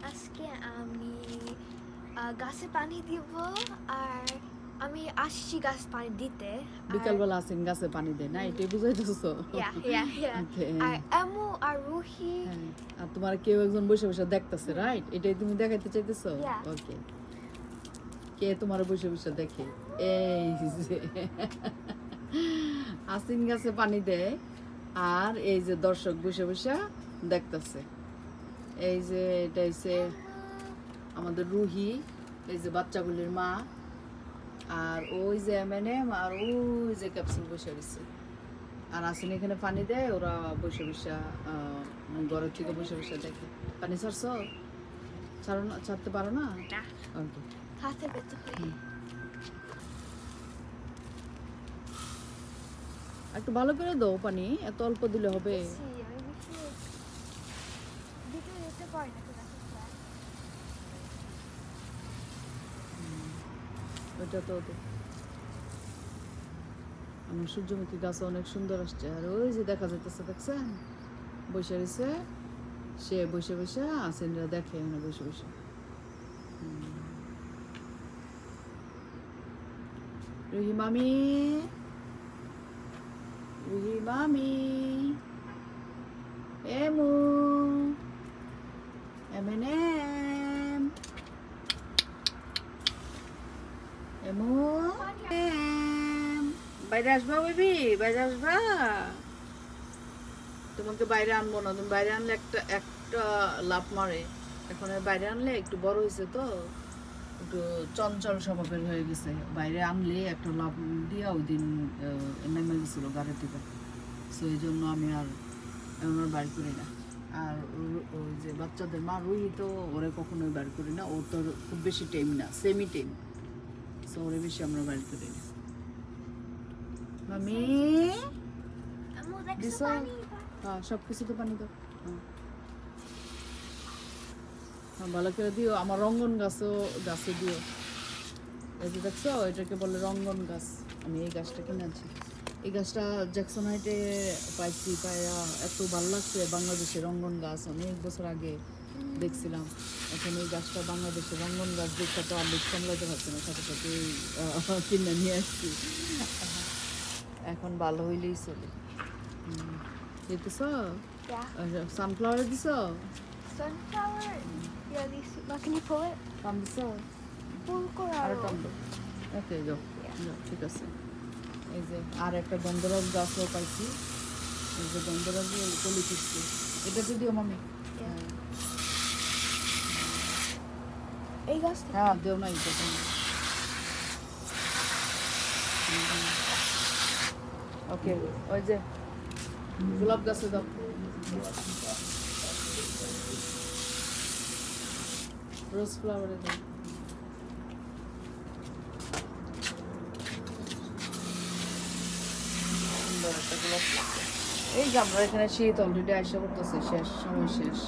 আজকে আমি গাছে পানি দিব আর আমি আসছি গাছ পানি দিতে বিকালবেলা আসেন গাছে পানি দেয় না এটাই বুঝাইতেছো আর আম্মু আর রুহি আর তোমার কেউ একজন বসে বসে দেখতেছে রাইট এটাই তুমি দেখাইতে চাইতেছো ওকে কে তোমার বসে বসে দেখে এই যে আসিন গাছে পানি দেয় আর এই যে দর্শক বসে বসে দেখতেছে এই যে এটা হচ্ছে আমাদের রুহি এই যে বাচ্চাগুলির মা আর ওই যে এমএনএম আর ওই যে ক্যাপসুল বসে রয়েছে আর আসেন এখানে পানি দেয় ওরা বসে বসে ঘরের থেকে বসে বসে দেখে পানি ছাড়ছো ছাড়ো না ছাড়তে পারো না ওকে হাতে পেতে হয় একটু ভালো করে দাও পানি এত অল্প দিলে হবে ওইটা তো আমার সূর্যমুখী গাছ অনেক সুন্দর আসছে আর ওই যে দেখা যাইতেছে দেখছেন বসে রয়েছে সে বসে বসে আসেনরা দেখে এখানে বসে বসে রুহি মামি রুহি মামি এমু এমএনএম এমু বাইরে আসবা বেবি বাইরে আসবা তোমাকে বাইরে আনবো না তুমি বাইরে আনলে একটা লাফ মারে এখন বাইরে আনলে একটু বড় হয়েছে তো একটু চঞ্চল স্বভাবের হয়ে গেছে বাইরে আনলে একটা লাফ দিয়া ওই দিন নেমে গেছিল গাড়ি থেকে সো এই জন্য আমি আর বাড়ি করি না আর ওই যে বাচ্চাদের মা রুহি তো ওরে কখনোই বাড়ি করি না ও তো খুব বেশি টাইম না সেমি টাইম সো ওরে বেশি আমরা বাড়ি করি না মামি দিছো হ্যাঁ সব কিছুতে পানি দাও হ্যাঁ ভালো করে দিও আমার রঙ্গন গাছে দিও এই যে দেখছো এটাকে বলে রঙ্গন গাছ আমি এই গাছটা কিনে আনছি এই গাছটা জ্যাকসন হাইটে পাইছি পাইয়া এত ভালো লাগছে বাংলাদেশের রঙ্গন গাছ অনেক বছর আগে দেখছিলাম এখন এই গাছটা বাংলাদেশের রঙ্গন গাছ দেখতে তো আর লিখ সামলাতে পারছে না সাথে সাথে কিনে নিয়ে আসছি এখন ভালো হইলেই চলে দিতেছ সানফ্লাওয়ার দিছ sunflower can you pull it পাম দিছ pull করা আরো টান দাও ওকে যাও ঠিক আছে এই যে আর একটা গন্ধরাজ গাছও পাইছি এই যে গন্ধরাজের কলি পিসছে এটাতে দিও মামি এই গাছ হ্যাঁ দেও না এটা ওকে ওই যে গোলাপ গাছে দাও রোজ ফ্লাওয়ারে দাও এই যে আমরা এখানে শীত অলরেডি আসা করতেছে শেষ সময় শেষ